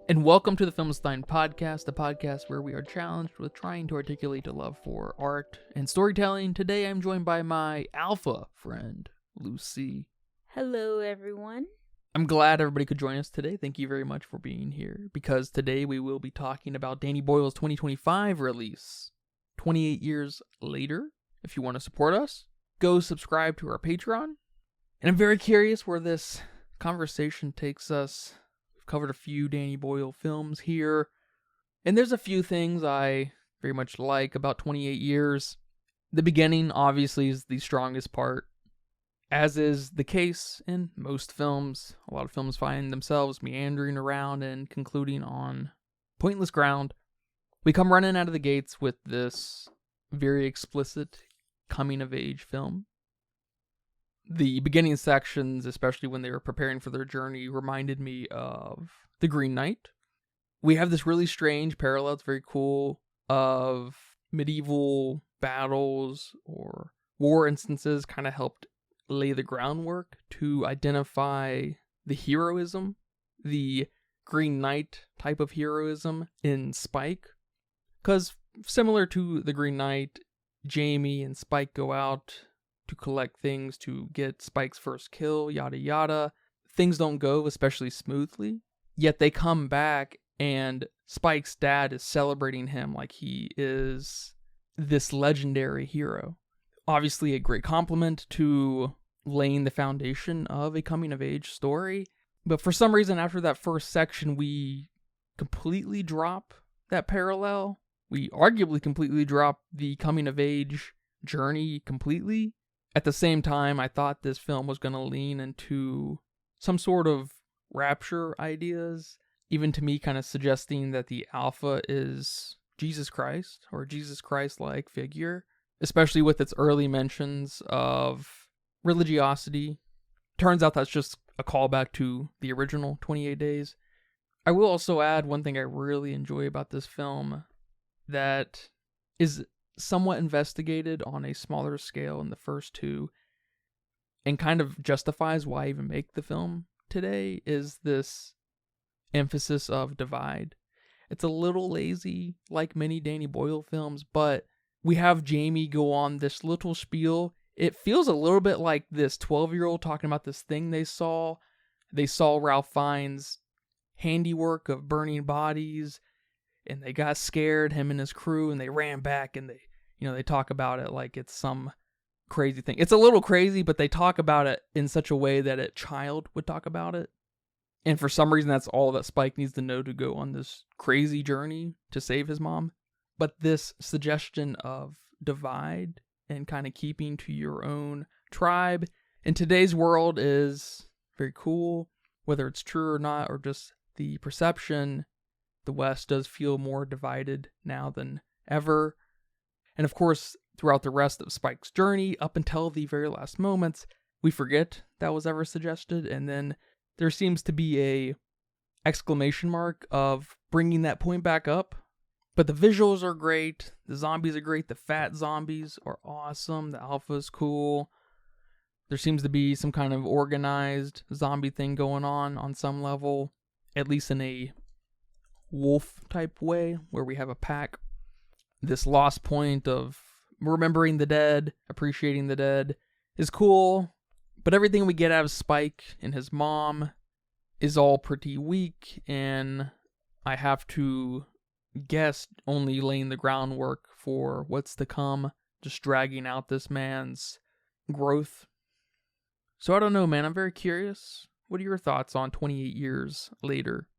And welcome to the Filmstein Podcast, the podcast where we are challenged with trying to articulate a love for art and storytelling. Today I'm joined by my alpha friend, Lucy. Hello, everyone. I'm glad everybody could join us today. Thank you very much for being here, because today we will be talking about Danny Boyle's 2025 release, 28 years later. If you want to support us, go subscribe to our Patreon. And I'm very curious where this conversation takes us. We've covered a few Danny Boyle films here, and there's a few things I very much like about 28 years. The beginning, obviously, is the strongest part. As is the case in most films, a lot of films find themselves meandering around and concluding on pointless ground. We come running out of the gates with this very explicit coming-of-age film. The beginning sections, especially when they were preparing for their journey, reminded me of The Green Knight. We have this really strange parallel, it's very cool, of medieval battles or war instances kind of helped lay the groundwork to identify the heroism, the Green Knight type of heroism in Spike. Because similar to the Green Knight, Jamie and Spike go out to collect things to get Spike's first kill, yada yada. Things don't go especially smoothly, yet they come back and Spike's dad is celebrating him like he is this legendary hero. Obviously a great compliment to laying the foundation of a coming-of-age story. But for some reason, after that first section, we completely drop that parallel. We arguably completely drop the coming-of-age journey completely. At the same time, I thought this film was going to lean into some sort of rapture ideas, even to me kind of suggesting that the alpha is Jesus Christ, or Jesus Christ-like figure, especially with its early mentions of religiosity. Turns out that's just a callback to the original 28 Days. I will also add one thing I really enjoy about this film that is somewhat investigated on a smaller scale in the first two and kind of justifies why I even make the film today, is this emphasis of divide. It's a little lazy, like many Danny Boyle films, but we have Jamie go on this little spiel. It feels a little bit like this 12-year-old talking about this thing they saw. They saw Ralph Fiennes' handiwork of burning bodies, and they got scared, him and his crew, and they ran back, and they talk about it like it's some crazy thing. It's a little crazy, but they talk about it in such a way that a child would talk about it. And for some reason, that's all that Spike needs to know to go on this crazy journey to save his mom. But this suggestion of divide and kind of keeping to your own tribe in today's world is very cool. Whether it's true or not, or just the perception, the West does feel more divided now than ever. And of course, throughout the rest of Spike's journey, up until the very last moments, we forget that was ever suggested, and then there seems to be a exclamation mark of bringing that point back up. But the visuals are great, the zombies are great, the fat zombies are awesome, the alpha is cool. There seems to be some kind of organized zombie thing going on some level, at least in a wolf type way, where we have a pack. This lost point of remembering the dead, appreciating the dead is cool, but everything we get out of Spike and his mom is all pretty weak, and I have to guess only laying the groundwork for what's to come, just dragging out this man's growth. So I don't know, man, I'm very curious. What are your thoughts on 28 years later?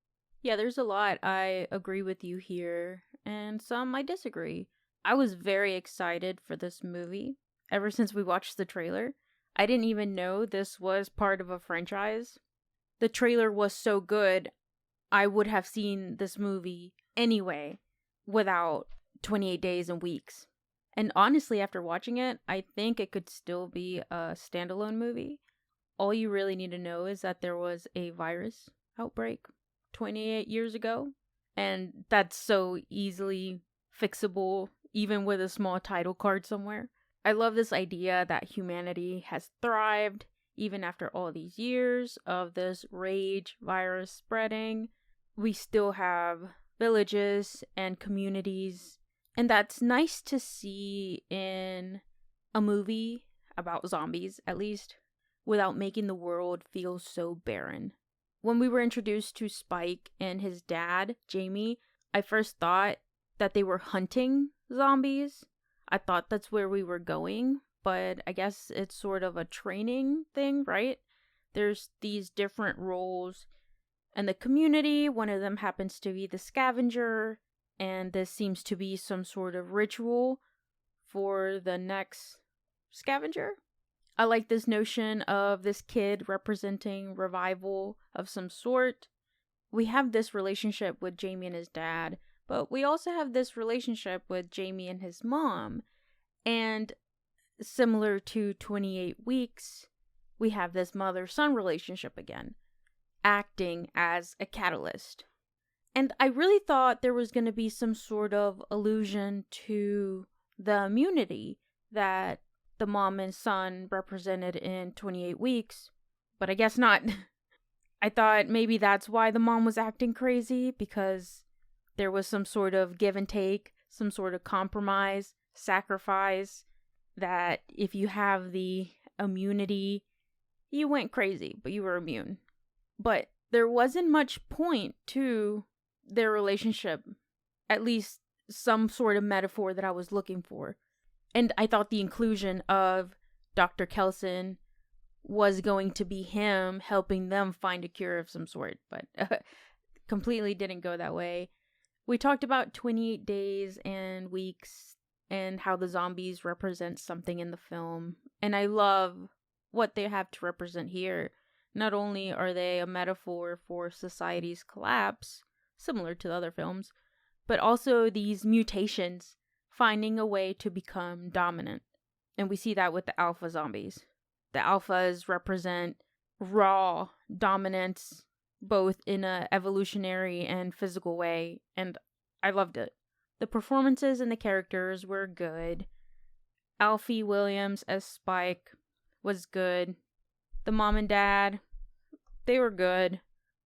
Yeah, there's a lot I agree with you here, and some I disagree. I was very excited for this movie ever since we watched the trailer. I didn't even know this was part of a franchise. The trailer was so good, I would have seen this movie anyway without 28 days and weeks. And honestly, after watching it, I think it could still be a standalone movie. All you really need to know is that there was a virus outbreak 28 years ago, and that's so easily fixable, even with a small title card somewhere. I love this idea that humanity has thrived even after all these years of this rage virus spreading. we still have villages and communities. And that's nice to see in a movie about zombies, at least, without making the world feel so barren. When we were introduced to Spike and his dad, Jamie, I first thought that they were hunting zombies. I thought that's where we were going, but I guess it's sort of a training thing, right? There's these different roles in the community. One of them happens to be the scavenger, and this seems to be some sort of ritual for the next scavenger. I like this notion of this kid representing revival of some sort. We have this relationship with Jamie and his dad, but we also have this relationship with Jamie and his mom. And similar to 28 Weeks, we have this mother-son relationship again, acting as a catalyst. And I really thought there was going to be some sort of allusion to the immunity that the mom and son represented in 28 Weeks, but I guess not. I thought maybe that's why the mom was acting crazy, because there was some sort of give and take, some sort of compromise, sacrifice, that if you have the immunity, you went crazy, but you were immune. But there wasn't much point to their relationship, at least some sort of metaphor that I was looking for. And I thought the inclusion of Dr. Kelson was going to be him helping them find a cure of some sort, but completely didn't go that way. We talked about 28 days and weeks and how the zombies represent something in the film. And I love what they have to represent here. Not only are they a metaphor for society's collapse, similar to the other films, but also these mutations finding a way to become dominant. And we see that with the alpha zombies. The alphas represent raw dominance, both in a evolutionary and physical way, and I loved it. The performances and the characters were good. Alfie Williams as Spike was good. The mom and dad, they were good.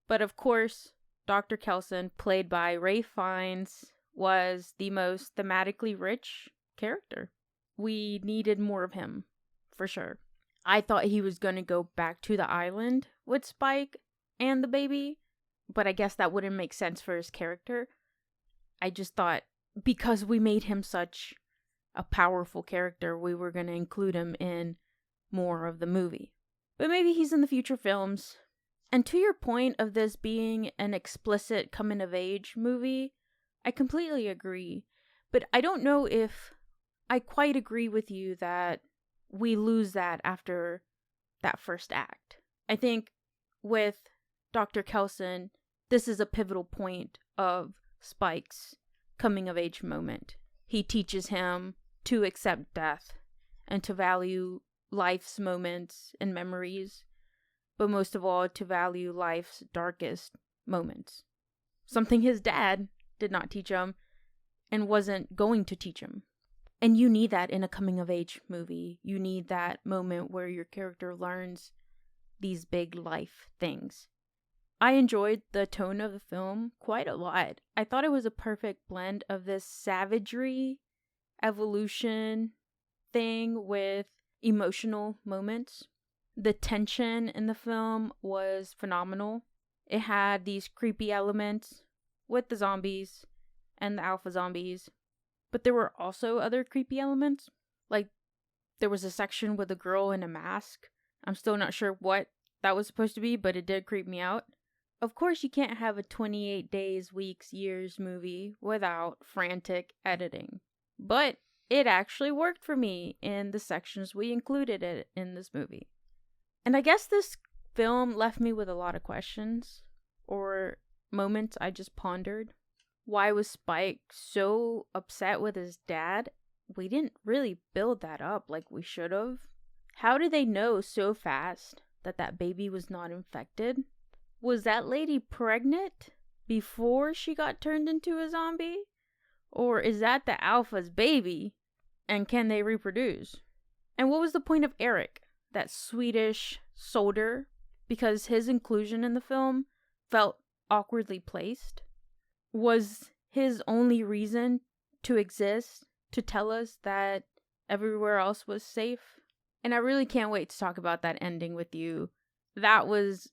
But of course, Dr. Kelson, played by Ralph Fiennes, was the most thematically rich character. We needed more of him, for sure. I thought he was going to go back to the island with Spike and the baby, but I guess that wouldn't make sense for his character. I just thought because we made him such a powerful character, we were going to include him in more of the movie. But maybe he's in the future films. And to your point of this being an explicit coming-of-age movie, I completely agree. But I don't know if I quite agree with you that we lose that after that first act. I think with Dr. Kelson, this is a pivotal point of Spike's coming-of-age moment. He teaches him to accept death and to value life's moments and memories, but most of all, to value life's darkest moments. Something his dad did not teach him and wasn't going to teach him. And you need that in a coming-of-age movie. You need that moment where your character learns these big life things. I enjoyed the tone of the film quite a lot. I thought it was a perfect blend of this savagery, evolution thing with emotional moments. The tension in the film was phenomenal. It had these creepy elements with the zombies and the alpha zombies. But there were also other creepy elements. Like, there was a section with a girl in a mask. I'm still not sure what that was supposed to be, but it did creep me out. Of course, you can't have a 28 days, weeks, years movie without frantic editing. But it actually worked for me in the sections we included it in this movie. And I guess this film left me with a lot of questions or moments I just pondered. Why was Spike so upset with his dad? We didn't really build that up like we should have. How did they know so fast that that baby was not infected? Was that lady pregnant before she got turned into a zombie? Or is that the alpha's baby? And can they reproduce? And what was the point of Erik, that Swedish soldier? Because his inclusion in the film felt awkwardly placed. Was his only reason to exist to tell us that everywhere else was safe? And I really can't wait to talk about that ending with you. That was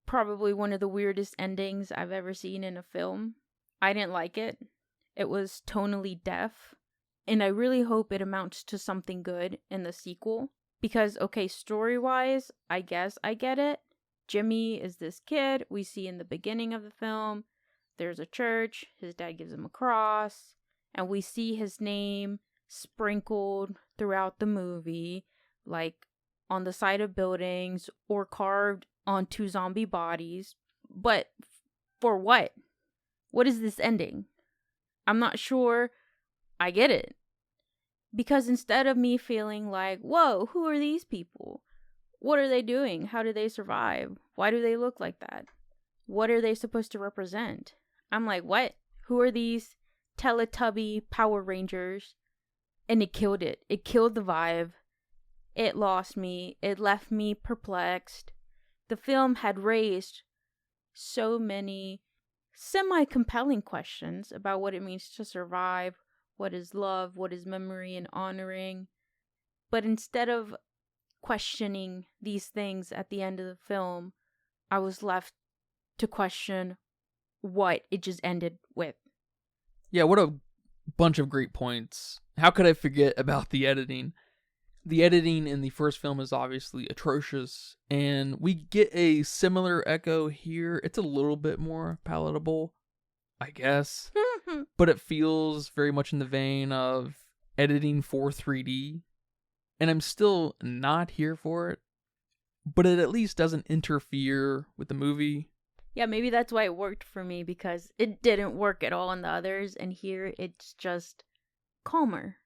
probably one of the weirdest endings I've ever seen in a film. I didn't like it. It was tonally deaf. And I really hope it amounts to something good in the sequel. Because, okay, story-wise, I guess I get it. Jimmy is this kid we see in the beginning of the film. There's a church. His dad gives him a cross. And we see his name sprinkled throughout the movie. Like on the side of buildings or carved onto zombie bodies. But for what? What is this ending? I'm not sure I get it. Because instead of me feeling like, whoa, who are these people? What are they doing? How do they survive? Why do they look like that? What are they supposed to represent? I'm like, what? Who are these Teletubby Power Rangers? And it killed it. It killed the vibe. It lost me. It left me perplexed. The film had raised so many semi-compelling questions about what it means to survive, what is love, what is memory and honoring. But instead of questioning these things at the end of the film, I was left to question what it just ended with. Yeah, what a bunch of great points. How could I forget about the editing? The editing in the first film is obviously atrocious, and we get a similar echo here. It's a little bit more palatable, I guess, but it feels very much in the vein of editing for 3D, and I'm still not here for it, but it at least doesn't interfere with the movie. Yeah, maybe that's why it worked for me, because it didn't work at all in the others, and here it's just calmer.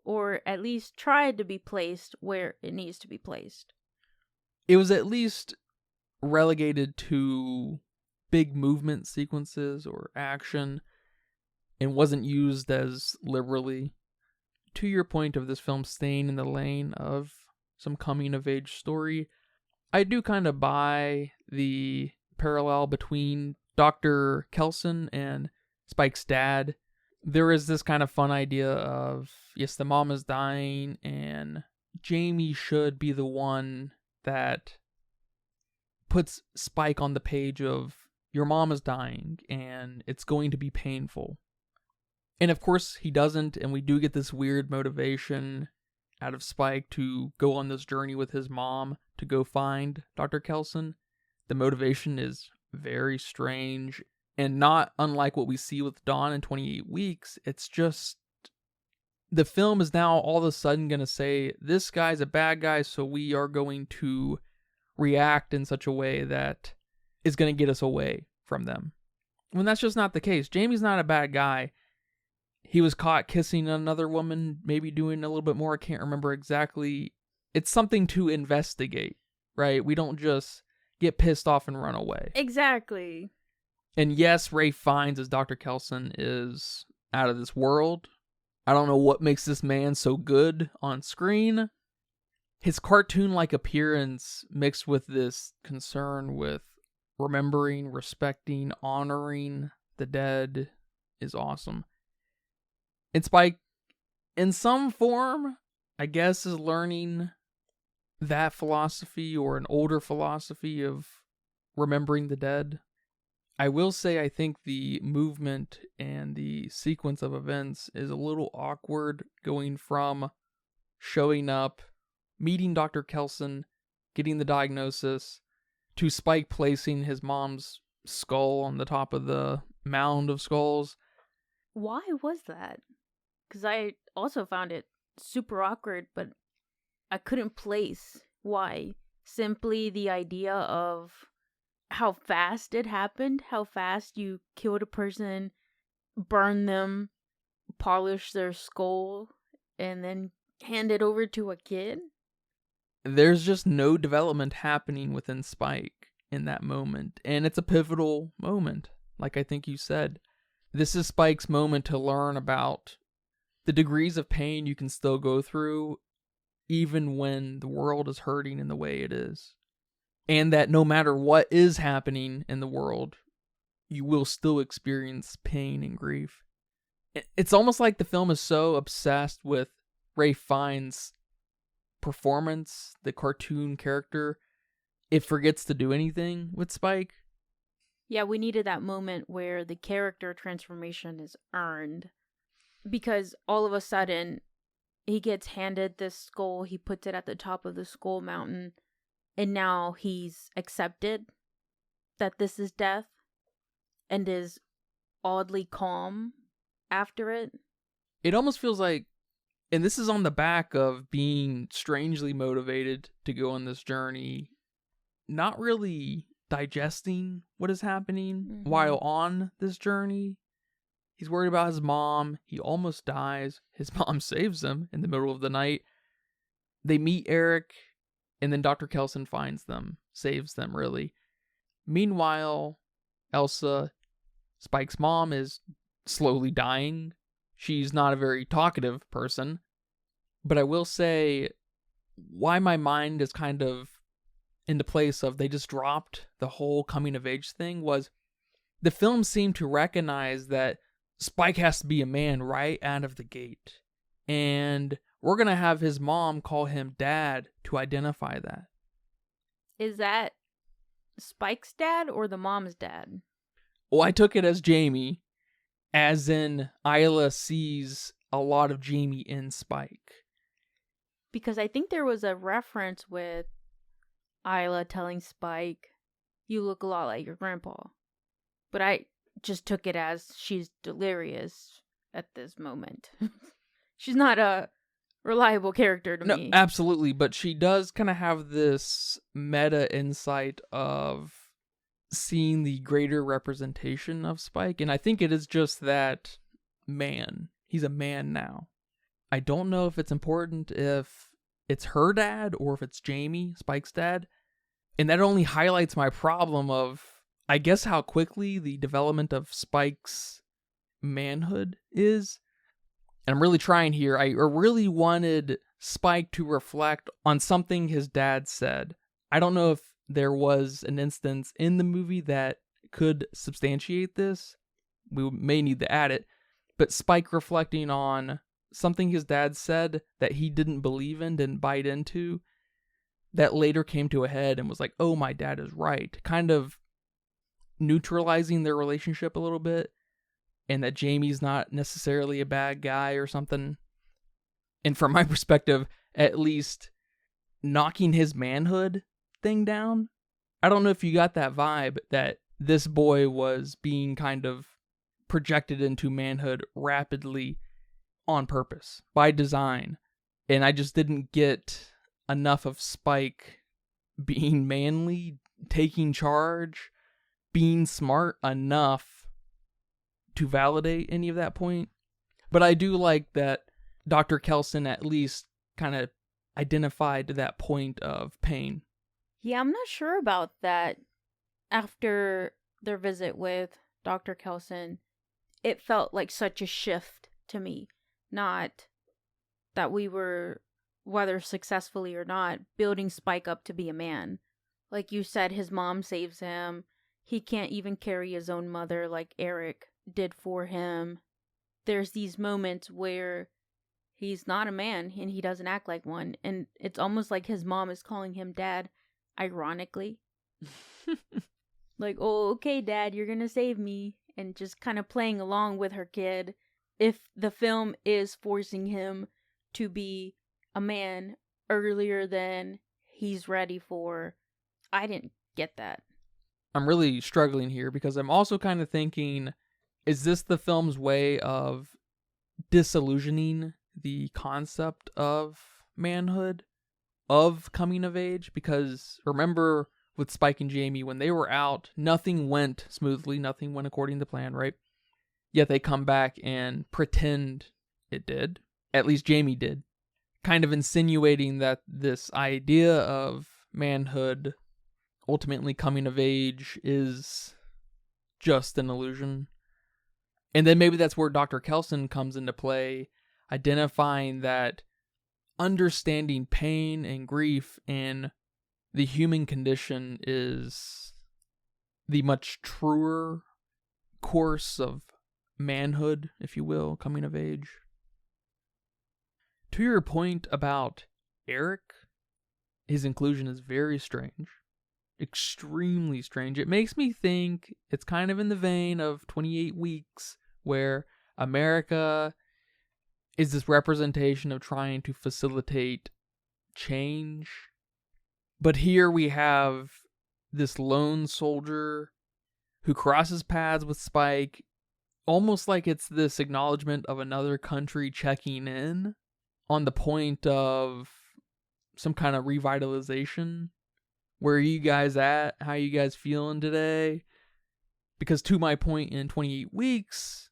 Or at least tried to be placed where it needs to be placed. It was at least relegated to big movement sequences or action and wasn't used as liberally. To your point of this film staying in the lane of some coming-of-age story, I do kind of buy the parallel between Dr. Kelson and Spike's dad. There is this kind of fun idea of, yes, the mom is dying, and Jamie should be the one that puts Spike on the page of, your mom is dying, and it's going to be painful. And of course, he doesn't, and we do get this weird motivation out of Spike to go on this journey with his mom to go find Dr. Kelson. The motivation is very strange. And not unlike what we see with Dawn in 28 Weeks, it's just, the film is now all of a sudden going to say, this guy's a bad guy, so we are going to react in such a way that is going to get us away from them. When that's just not the case. Jamie's not a bad guy. He was caught kissing another woman, maybe doing a little bit more, I can't remember exactly. It's something to investigate, right? We don't just get pissed off and run away. Exactly. And yes, Ralph Fiennes as Dr. Kelson is out of this world. I don't know what makes this man so good on screen. His cartoon-like appearance mixed with this concern with remembering, respecting, honoring the dead is awesome. And Spike, in some form, I guess, is learning that philosophy or an older philosophy of remembering the dead. I will say I think the movement and the sequence of events is a little awkward, going from showing up, meeting Dr. Kelson, getting the diagnosis, to Spike placing his mom's skull on the top of the mound of skulls. Why was that? Because I also found it super awkward, but I couldn't place why. Simply the idea of how fast it happened, how fast you killed a person, burn them, polish their skull, and then hand it over to a kid. There's just no development happening within Spike in that moment, and it's a pivotal moment, like I think you said. This is Spike's moment to learn about the degrees of pain you can still go through, even when the world is hurting in the way it is. And that no matter what is happening in the world, you will still experience pain and grief. It's almost like the film is so obsessed with Ralph Fiennes' performance, the cartoon character, it forgets to do anything with Spike. Yeah, we needed that moment where the character transformation is earned. Because all of a sudden, he gets handed this skull, he puts it at the top of the skull mountain, and now he's accepted that this is death and is oddly calm after it. It almost feels like, and this is on the back of being strangely motivated to go on this journey, not really digesting what is happening while on this journey. He's worried about his mom. He almost dies. His mom saves him in the middle of the night. They meet Erik, and then Dr. Kelson finds them, saves them, really. Meanwhile, Elsa, Spike's mom, is slowly dying. She's not a very talkative person. But I will say, why my mind is kind of in the place of they just dropped the whole coming of age thing was the film seemed to recognize that Spike has to be a man right out of the gate. And we're going to have his mom call him dad to identify that. Is that Spike's dad or the mom's dad? Well, I took it as Jamie, as in Isla sees a lot of Jamie in Spike. Because I think there was a reference with Isla telling Spike, "You look a lot like your grandpa." But I just took it as she's delirious at this moment. She's not a reliable character to me. No, absolutely, but she does kind of have this meta insight of seeing the greater representation of Spike, and I think it is just that man. He's a man now. I don't know if it's important if it's her dad or if it's Jamie, Spike's dad, and that only highlights my problem of, I guess, how quickly the development of Spike's manhood is. And I'm really trying here. I really wanted Spike to reflect on something his dad said. I don't know if there was an instance in the movie that could substantiate this. We may need to add it. But Spike reflecting on something his dad said that he didn't believe in, didn't bite into, that later came to a head and was like, oh, my dad is right. Kind of neutralizing their relationship a little bit. And that Jamie's not necessarily a bad guy or something. And from my perspective, at least knocking his manhood thing down. I don't know if you got that vibe that this boy was being kind of projected into manhood rapidly on purpose, by design. And I just didn't get enough of Spike being manly, taking charge, being smart enough to validate any of that point. But I do like that Dr. Kelson at least kind of identified that point of pain. Yeah, I'm not sure about that. After their visit with Dr. Kelson, it felt like such a shift to me. Not that we were, whether successfully or not, building Spike up to be a man. Like you said, his mom saves him. He can't even carry his own mother like Erik did for him. There's these moments where he's not a man and he doesn't act like one, and it's almost like his mom is calling him dad, ironically. Like, oh, okay, dad, you're gonna save me, and just kind of playing along with her kid. If the film is forcing him to be a man earlier than he's ready for, I didn't get that. I'm really struggling here because I'm also kind of thinking, is this the film's way of disillusioning the concept of manhood, of coming of age? Because remember with Spike and Jamie, when they were out, nothing went smoothly, nothing went according to plan, right? Yet they come back and pretend it did. At least Jamie did. Kind of insinuating that this idea of manhood, ultimately coming of age, is just an illusion. And then maybe that's where Dr. Kelson comes into play, identifying that understanding pain and grief and the human condition is the much truer course of manhood, if you will, coming of age. To your point about Erik, his inclusion is very strange. Extremely strange. It makes me think it's kind of in the vein of 28 Weeks, where America is this representation of trying to facilitate change. But here we have this lone soldier who crosses paths with Spike, almost like it's this acknowledgement of another country checking in on the point of some kind of revitalization. Where are you guys at? How are you guys feeling today? Because to my point in 28 Weeks,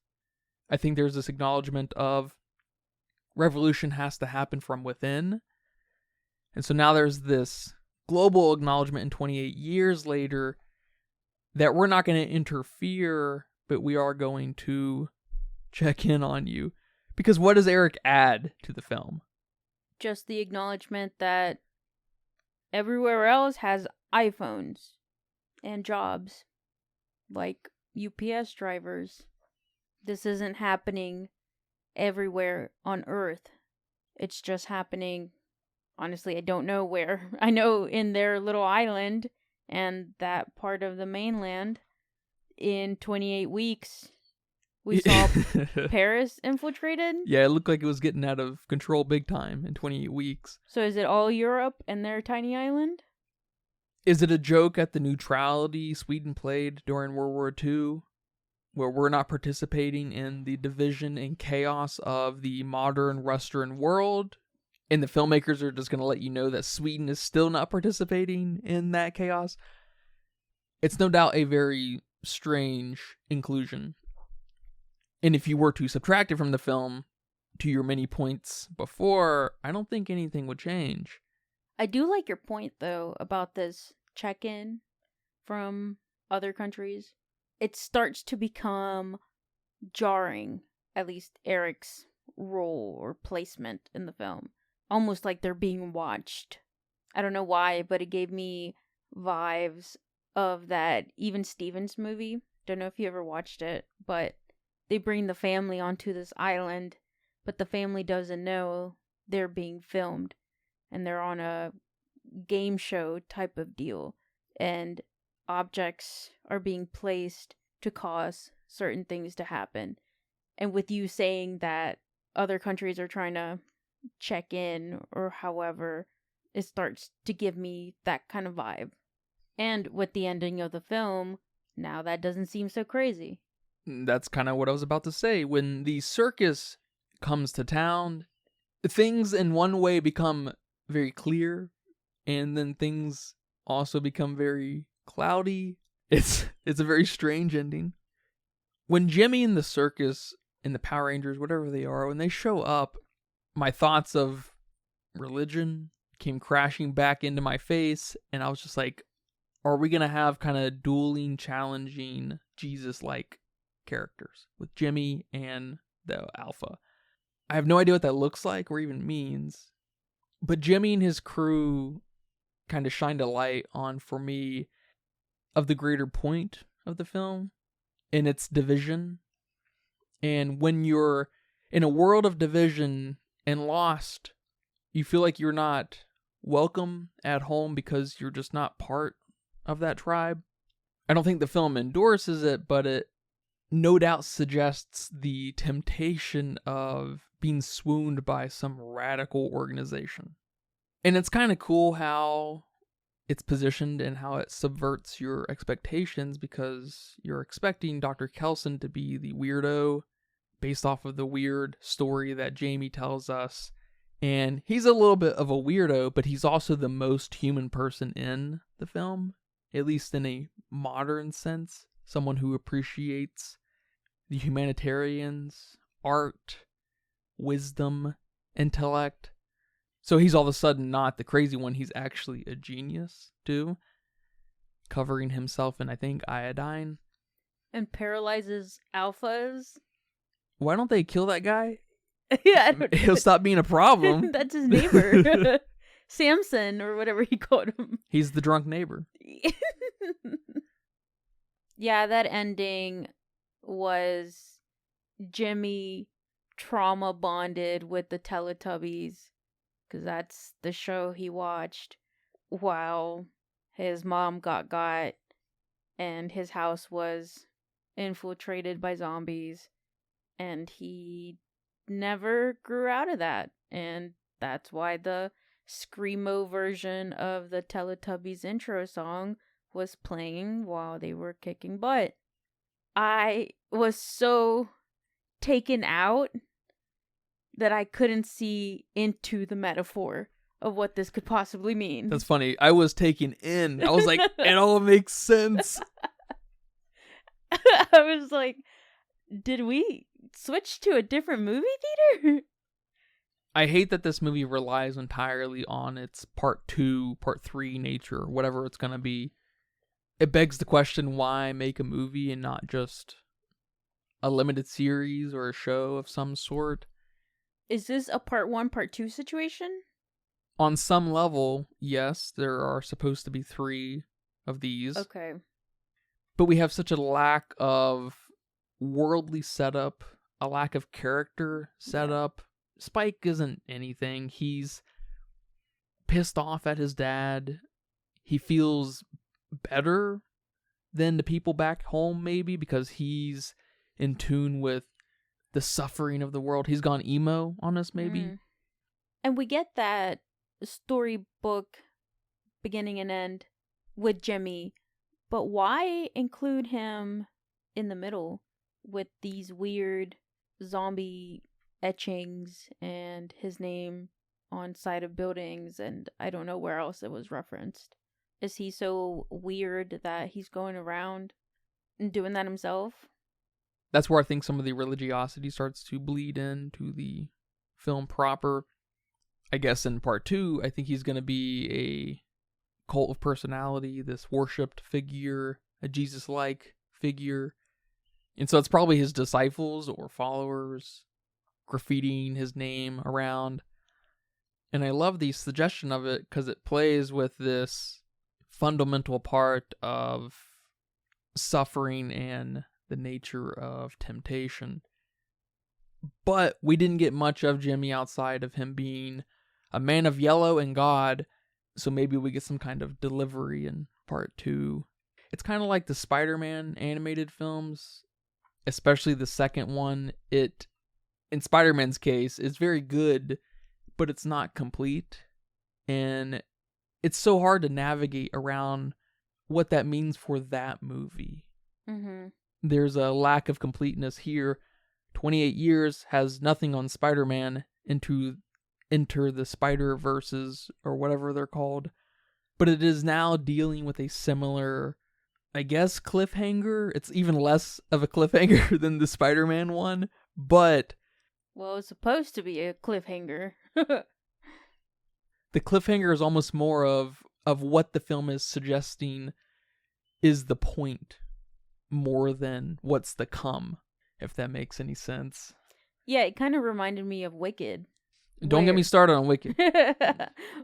I think there's this acknowledgement of revolution has to happen from within. And so now there's this global acknowledgement in 28 years later that we're not going to interfere, but we are going to check in on you. Because what does Erik add to the film? Just the acknowledgement that everywhere else has iPhones and jobs, like UPS drivers. This isn't happening everywhere on Earth. It's just happening, honestly, I don't know where. I know in their little island and that part of the mainland in 28 Weeks. We saw Paris infiltrated. Yeah, it looked like it was getting out of control big time in 28 Weeks. So is it all Europe and their tiny island? Is it a joke at the neutrality Sweden played during World War II, where we're not participating in the division and chaos of the modern Western world, and the filmmakers are just going to let you know that Sweden is still not participating in that chaos? It's no doubt a very strange inclusion. And if you were to subtract it from the film, to your many points before, I don't think anything would change. I do like your point, though, about this check-in from other countries. It starts to become jarring, at least Erik's role or placement in the film. Almost like they're being watched. I don't know why, but it gave me vibes of that Even Stevens movie. Don't know if you ever watched it, but they bring the family onto this island, but the family doesn't know they're being filmed. And they're on a game show type of deal. And objects are being placed to cause certain things to happen. And with you saying that other countries are trying to check in or however, it starts to give me that kind of vibe. And with the ending of the film, now that doesn't seem so crazy. That's kind of what I was about to say. When the circus comes to town, things in one way become very clear, and then things also become very cloudy. It's a very strange ending. When Jimmy and the circus and the Power Rangers, whatever they are, when they show up, my thoughts of religion came crashing back into my face, and I was just like, are we going to have kind of dueling, challenging, Jesus-like characters with Jimmy and the Alpha? I have no idea what that looks like or even means, but Jimmy and his crew kind of shined a light on, for me, of the greater point of the film and its division. And when you're in a world of division and lost, you feel like you're not welcome at home because you're just not part of that tribe. I don't think the film endorses it, but it no doubt suggests the temptation of being swooned by some radical organization. And it's kind of cool how it's positioned and how it subverts your expectations, because you're expecting Dr. Kelson to be the weirdo based off of the weird story that Jamie tells us. And he's a little bit of a weirdo, but he's also the most human person in the film, at least in a modern sense. Someone who appreciates the humanitarians, art, wisdom, intellect. So he's all of a sudden not the crazy one. He's actually a genius, too. Covering himself in, I think, iodine. And paralyzes alphas. Why don't they kill that guy? Yeah, I don't know. He'll stop being a problem. That's his neighbor. Samson, or whatever he called him. He's the drunk neighbor. Yeah, that ending was Jimmy trauma bonded with the Teletubbies, because that's the show he watched while his mom got and his house was infiltrated by zombies, and he never grew out of that. And that's why the screamo version of the Teletubbies intro song was playing while they were kicking butt. I was so taken out that I couldn't see into the metaphor of what this could possibly mean. That's funny. I was taken in. I was like, it all makes sense. I was like, did we switch to a different movie theater? I hate that this movie relies entirely on its part 2, part 3 nature, whatever it's going to be. It begs the question, why make a movie and not just a limited series or a show of some sort? Is this a part 1, part 2 situation? On some level, yes, there are supposed to be 3 of these. Okay. But we have such a lack of worldly setup, a lack of character setup. Yeah. Spike isn't anything. He's pissed off at his dad. He feels better than the people back home, maybe, because he's in tune with the suffering of the world. He's gone emo on us, maybe. Mm. And we get that storybook beginning and end with Jimmy, but why include him in the middle with these weird zombie etchings and his name on side of buildings, and I don't know where else it was referenced? Is he so weird that he's going around and doing that himself? That's where I think some of the religiosity starts to bleed into the film proper. I guess in part 2, I think he's going to be a cult of personality, this worshipped figure, a Jesus-like figure. And so it's probably his disciples or followers graffitiing his name around. And I love the suggestion of it because it plays with this fundamental part of suffering and the nature of temptation. But we didn't get much of Jimmy outside of him being a man of yellow and God, so maybe we get some kind of delivery in part 2. It's kind of like the Spider-Man animated films, especially the second one. It, in Spider-Man's case, is very good, but it's not complete. And it's so hard to navigate around what that means for that movie. Mm-hmm. There's a lack of completeness here. 28 years has nothing on Spider-Man enter the Spider-Verses or whatever they're called. But it is now dealing with a similar, I guess, cliffhanger. It's even less of a cliffhanger than the Spider-Man one. But well, it's supposed to be a cliffhanger. The cliffhanger is almost more of what the film is suggesting is the point more than what's to come, if that makes any sense. Yeah, it kind of reminded me of Wicked. Don't get me started on Wicked.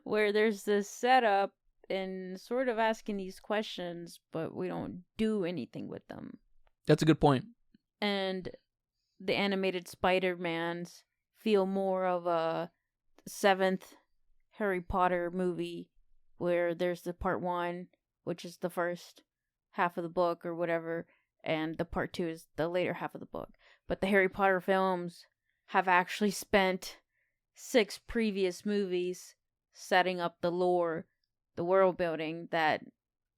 Where there's this setup and sort of asking these questions, but we don't do anything with them. That's a good point. And the animated Spider-Mans feel more of a 7th Harry Potter movie, where there's the part 1, which is the first half of the book or whatever, and the part 2 is the later half of the book. But the Harry Potter films have actually spent 6 previous movies setting up the lore, the world building, that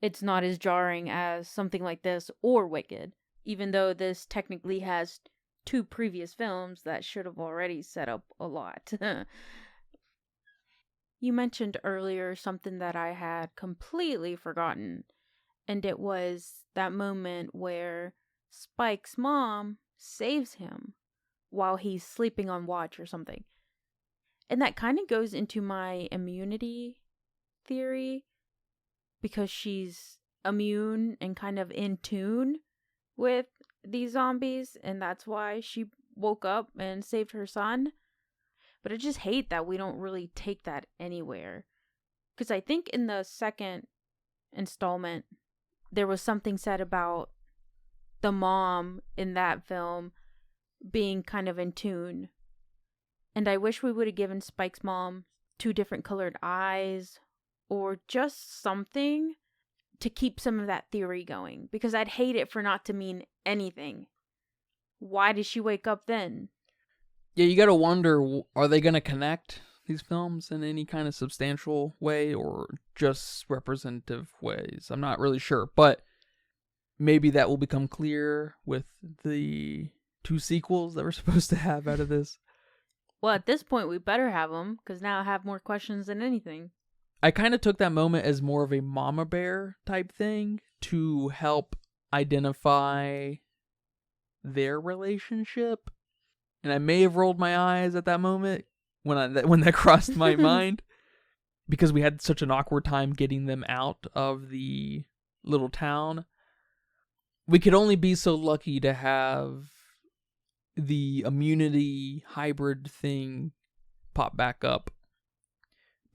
it's not as jarring as something like this or Wicked, even though this technically has 2 previous films that should have already set up a lot. You mentioned earlier something that I had completely forgotten, and it was that moment where Spike's mom saves him while he's sleeping on watch or something. And that kind of goes into my immunity theory, because she's immune and kind of in tune with these zombies, and that's why she woke up and saved her son. But I just hate that we don't really take that anywhere. Because I think in the second installment, there was something said about the mom in that film being kind of in tune. And I wish we would have given Spike's mom 2 different colored eyes or just something to keep some of that theory going, because I'd hate it for not to mean anything. Why did she wake up then? Yeah, you gotta wonder, are they gonna connect these films in any kind of substantial way or just representative ways? I'm not really sure, but maybe that will become clear with the 2 sequels that we're supposed to have out of this. Well, at this point, we better have them, because now I have more questions than anything. I kind of took that moment as more of a mama bear type thing to help identify their relationship. And I may have rolled my eyes at that moment when that crossed my mind, because we had such an awkward time getting them out of the little town. We could only be so lucky to have the immunity hybrid thing pop back up.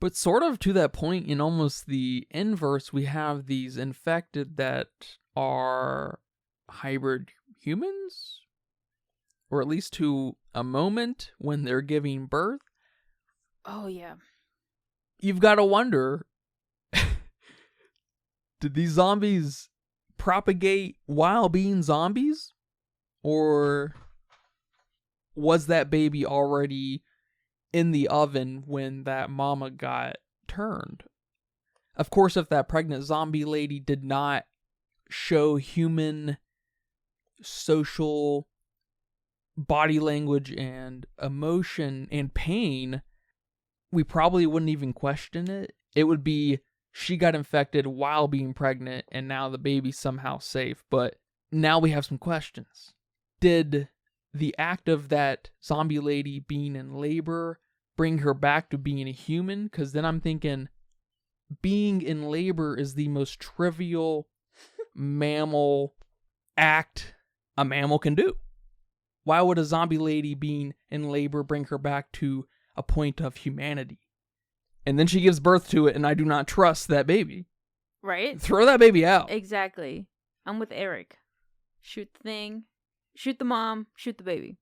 But sort of to that point, in almost the inverse, we have these infected that are hybrid humans, or at least to a moment when they're giving birth. Oh, yeah. You've got to wonder, did these zombies propagate while being zombies? Or was that baby already in the oven when that mama got turned? Of course, if that pregnant zombie lady did not show human social body language and emotion and pain, we probably wouldn't even question it. It would be, she got infected while being pregnant and now the baby's somehow safe. But now we have some questions. Did the act of that zombie lady being in labor bring her back to being a human? Because then I'm thinking, being in labor is the most trivial mammal act a mammal can do. Why would a zombie lady being in labor bring her back to a point of humanity? And then she gives birth to it, and I do not trust that baby. Right? Throw that baby out. Exactly. I'm with Erik. Shoot the thing. Shoot the mom. Shoot the baby.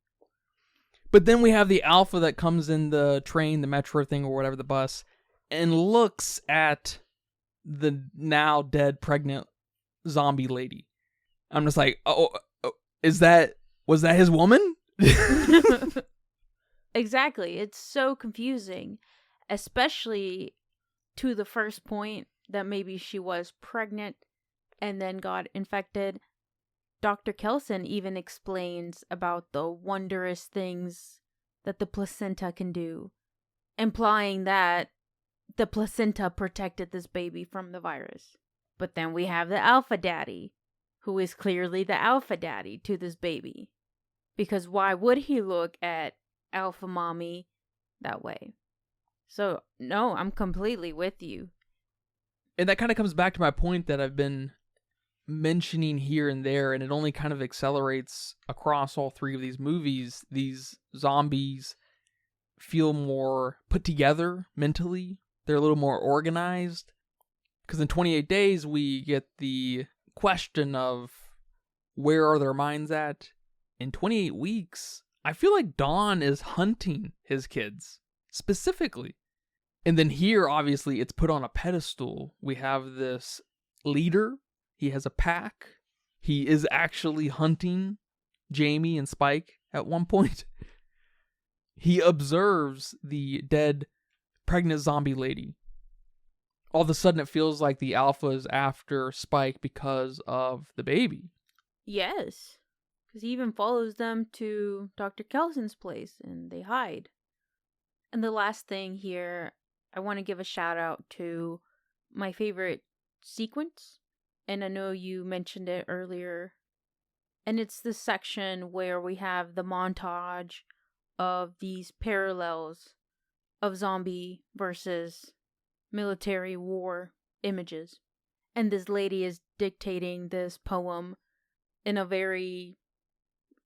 But then we have the alpha that comes in the train, the metro thing, or whatever, the bus, and looks at the now dead pregnant zombie lady. I'm just like, oh, was that his woman? Exactly. It's so confusing, especially to the first point that maybe she was pregnant and then got infected. Dr. Kelson even explains about the wondrous things that the placenta can do, implying that the placenta protected this baby from the virus. But then we have the alpha daddy, who is clearly the alpha daddy to this baby. Because why would he look at alpha mommy that way? So, no, I'm completely with you. And that kind of comes back to my point that I've been mentioning here and there, and it only kind of accelerates across all 3 of these movies. These zombies feel more put together mentally. They're a little more organized. Because in 28 days, we get the question of where are their minds at? In 28 weeks, I feel like Don is hunting his kids, specifically. And then here, obviously, it's put on a pedestal. We have this leader. He has a pack. He is actually hunting Jamie and Spike at one point. He observes the dead pregnant zombie lady. All of a sudden, it feels like the alpha is after Spike because of the baby. Yes. Because he even follows them to Dr. Kelson's place and they hide. And the last thing here, I want to give a shout out to my favorite sequence. And I know you mentioned it earlier. And it's the section where we have the montage of these parallels of zombie versus military war images. And this lady is dictating this poem in a very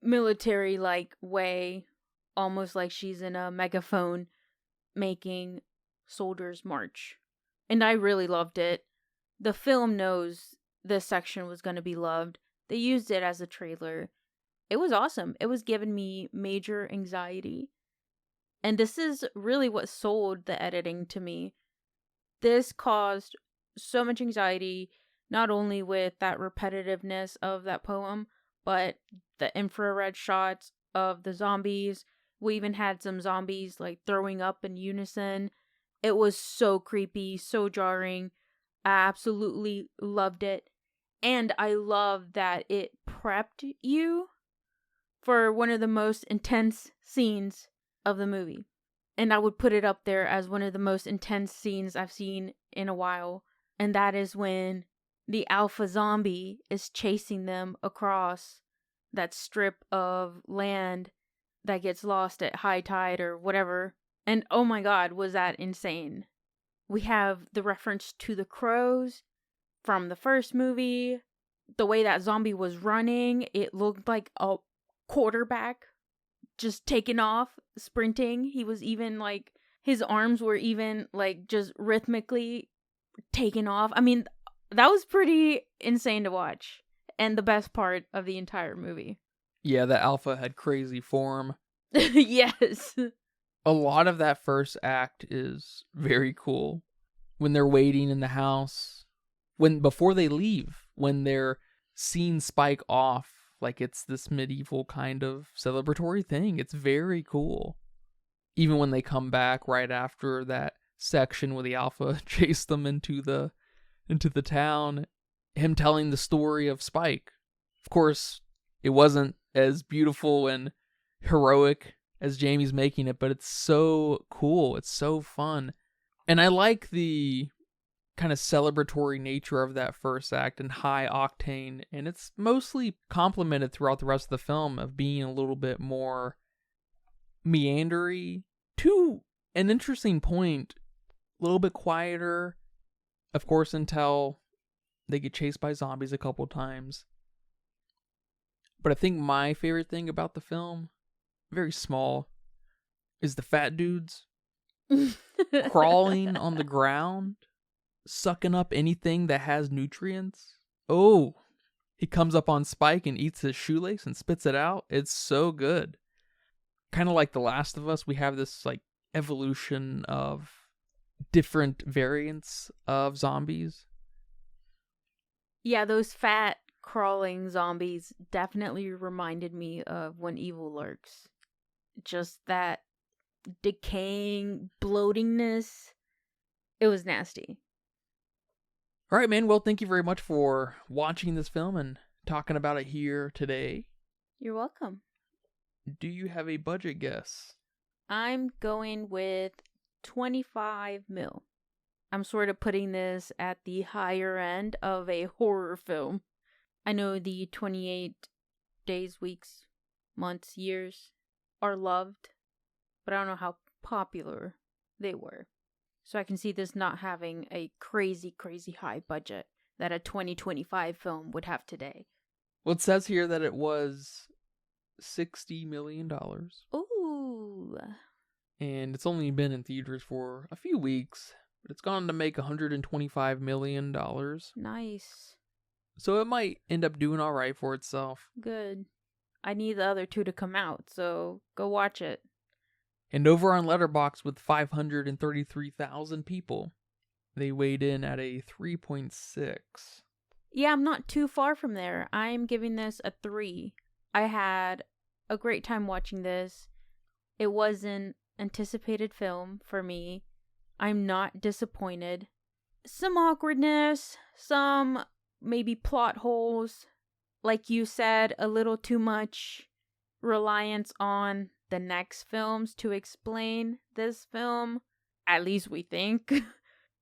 military-like way, almost like she's in a megaphone making soldiers march. And I really loved it. The film knows this section was going to be loved. They used it as a trailer. It was awesome. It was giving me major anxiety. And this is really what sold the editing to me. This caused so much anxiety, not only with that repetitiveness of that poem, but the infrared shots of the zombies. We even had some zombies like throwing up in unison. It was so creepy, so jarring. I absolutely loved it. And I love that it prepped you for one of the most intense scenes of the movie. And I would put it up there as one of the most intense scenes I've seen in a while. And that is when the alpha zombie is chasing them across that strip of land that gets lost at high tide or whatever. And oh my god, was that insane. We have the reference to the crows from the first movie. The way that zombie was running, it looked like a quarterback just taking off, sprinting. He was even like, his arms were even like just rhythmically taking off. I mean, that was pretty insane to watch. And the best part of the entire movie. Yeah, the alpha had crazy form. Yes. A lot of that first act is very cool. When they're waiting in the house, before they leave, when they're seeing Spike off, like it's this medieval kind of celebratory thing. It's very cool. Even when they come back right after that section where the alpha chased them into the town, him telling the story of Spike. Of course, it wasn't as beautiful and heroic as Jamie's making it, but it's so cool. It's so fun. And I like the kind of celebratory nature of that first act and high octane, and it's mostly complemented throughout the rest of the film of being a little bit more meandery to an interesting point, a little bit quieter, of course, until they get chased by zombies a couple times. But I think my favorite thing about the film, very small, is the fat dudes crawling on the ground, sucking up anything that has nutrients. Oh, he comes up on Spike and eats his shoelace and spits it out. It's so good. Kind of like The Last of Us, we have this like evolution of different variants of zombies. Yeah, those fat crawling zombies definitely reminded me of When Evil Lurks. Just that decaying bloatingness. It was nasty. All right, man. Well, thank you very much for watching this film and talking about it here today. You're welcome. Do you have a budget guess? I'm going with 25 mil. I'm sort of putting this at the higher end of a horror film. I know the 28 days, weeks, months, years are loved, but I don't know how popular they were. So I can see this not having a crazy, crazy high budget that a 2025 film would have today. Well, it says here that it was $60 million. Ooh. And it's only been in theaters for a few weeks, but it's gone to make $125 million. Nice. So it might end up doing all right for itself. Good. I need the other two to come out, so go watch it. And over on Letterboxd with 533,000 people, they weighed in at a 3.6. Yeah, I'm not too far from there. I'm giving this a 3. I had a great time watching this. It was an anticipated film for me. I'm not disappointed. Some awkwardness, some maybe plot holes. Like you said, a little too much reliance on the next films to explain this film. At least we think.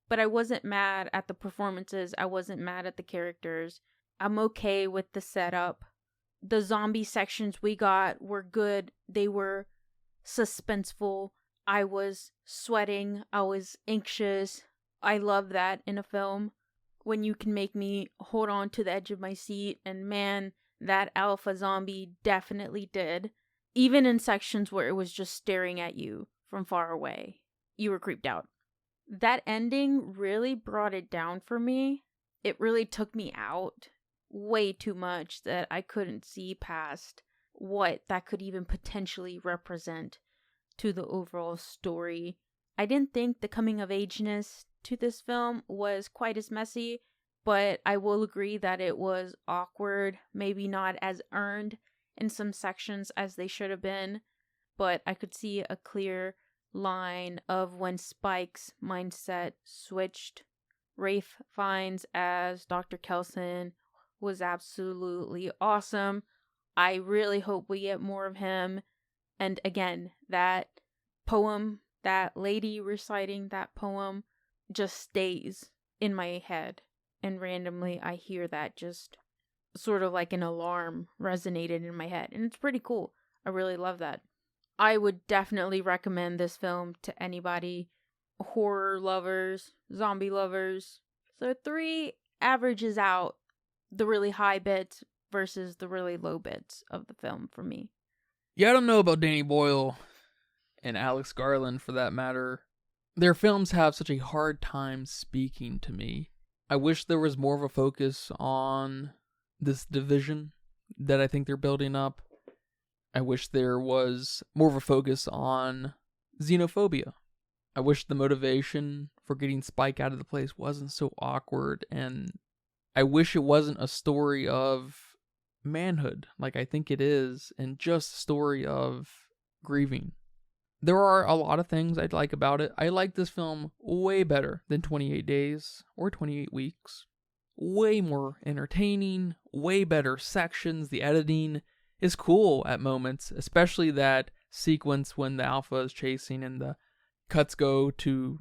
But I wasn't mad at the performances. I wasn't mad at the characters. I'm okay with the setup. The zombie sections we got were good. They were suspenseful. I was sweating. I was anxious. I love that in a film. When you can make me hold on to the edge of my seat. And man, that alpha zombie definitely did. Even in sections where it was just staring at you from far away. You were creeped out. That ending really brought it down for me. It really took me out. way too much that I couldn't see past what that could even potentially represent to the overall story. I didn't think the coming of ageness to this film was quite as messy, but I will agree that it was awkward, maybe not as earned in some sections as they should have been, but I could see a clear line of when Spike's mindset switched. Ralph Fiennes as Dr. Kelson was absolutely awesome. I really hope we get more of him. And again, that poem, that lady reciting that poem just stays in my head. And randomly I hear that just sort of like an alarm resonated in my head. And it's pretty cool. I really love that. I would definitely recommend this film to anybody. Horror lovers, zombie lovers. So 3 averages out the really high bits versus the really low bits of the film for me. Yeah, I don't know about Danny Boyle and Alex Garland for that matter. Their films have such a hard time speaking to me. I wish there was more of a focus on this division that I think they're building up. I wish there was more of a focus on xenophobia. I wish the motivation for getting Spike out of the place wasn't so awkward, and I wish it wasn't a story of manhood like I think it is, and just a story of grieving. There are a lot of things I'd like about it. I like this film way better than 28 Days or 28 Weeks. Way more entertaining, way better sections. The editing is cool at moments, especially that sequence when the alpha is chasing and the cuts go to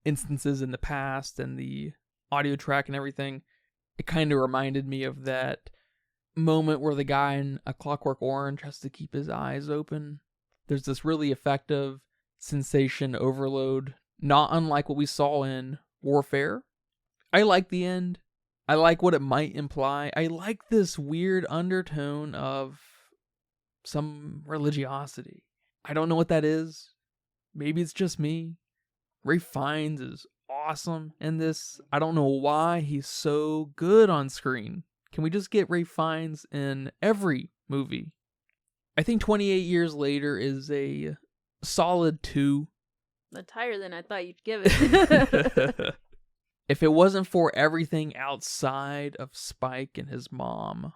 instances in the past and the audio track and everything. It kind of reminded me of that moment where the guy in A Clockwork Orange has to keep his eyes open. There's this really effective sensation overload, not unlike what we saw in Warfare. I like the end. I like what it might imply. I like this weird undertone of some religiosity. I don't know what that is. Maybe it's just me. Ralph Fiennes is awesome in this. I don't know why he's so good on screen. Can we just get Ralph Fiennes in every movie? I think 28 Years Later is a solid 2. That's higher than I thought you'd give it. If it wasn't for everything outside of Spike and his mom,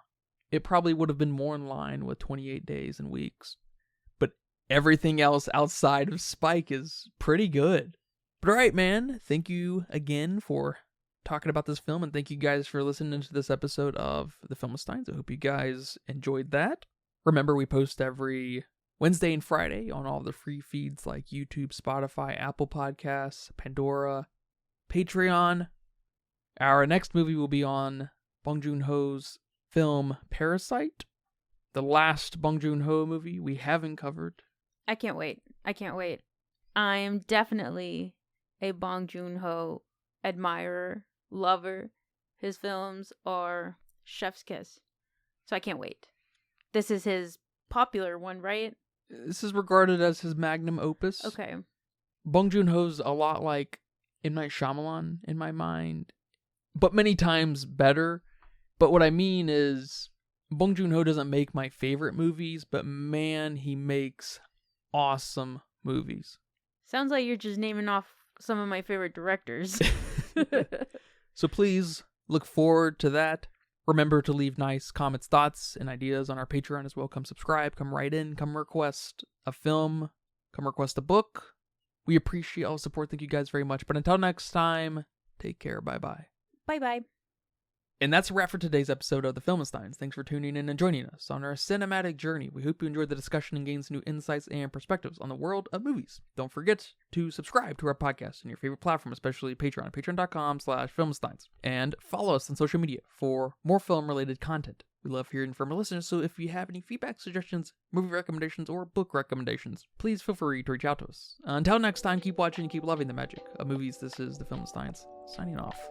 it probably would have been more in line with 28 Days and Weeks. But everything else outside of Spike is pretty good. But alright, man, thank you again for talking about this film, and thank you guys for listening to this episode of The Filmistines. I hope you guys enjoyed that. Remember, we post every Wednesday and Friday on all the free feeds like YouTube, Spotify, Apple Podcasts, Pandora, Patreon. Our next movie will be on Bong Joon-ho's film Parasite, the last Bong Joon-ho movie we haven't covered. I can't wait. I am definitely a Bong Joon-ho admirer, lover. His films are chef's kiss. So I can't wait. This is his popular one, right? This is regarded as his magnum opus. Okay. Bong Joon-ho's a lot like M. Night Shyamalan in my mind, but many times better. But what I mean is, Bong Joon-ho doesn't make my favorite movies, but man, he makes awesome movies. Sounds like you're just naming off some of my favorite directors. So please look forward to that. Remember to leave nice comments, thoughts, and ideas on our Patreon as well. Come subscribe, come write in, come request a film, come request a book. We appreciate all the support. Thank you guys very much. But until next time, take care. Bye-bye. Bye-bye. And that's a wrap for today's episode of The Filmistines. Thanks for tuning in and joining us on our cinematic journey. We hope you enjoyed the discussion and gained some new insights and perspectives on the world of movies. Don't forget to subscribe to our podcast on your favorite platform, especially Patreon, patreon.com/filmistines. And follow us on social media for more film-related content. We love hearing from our listeners, so if you have any feedback, suggestions, movie recommendations, or book recommendations, please feel free to reach out to us. Until next time, keep watching and keep loving the magic of movies. This is The Filmistines, signing off.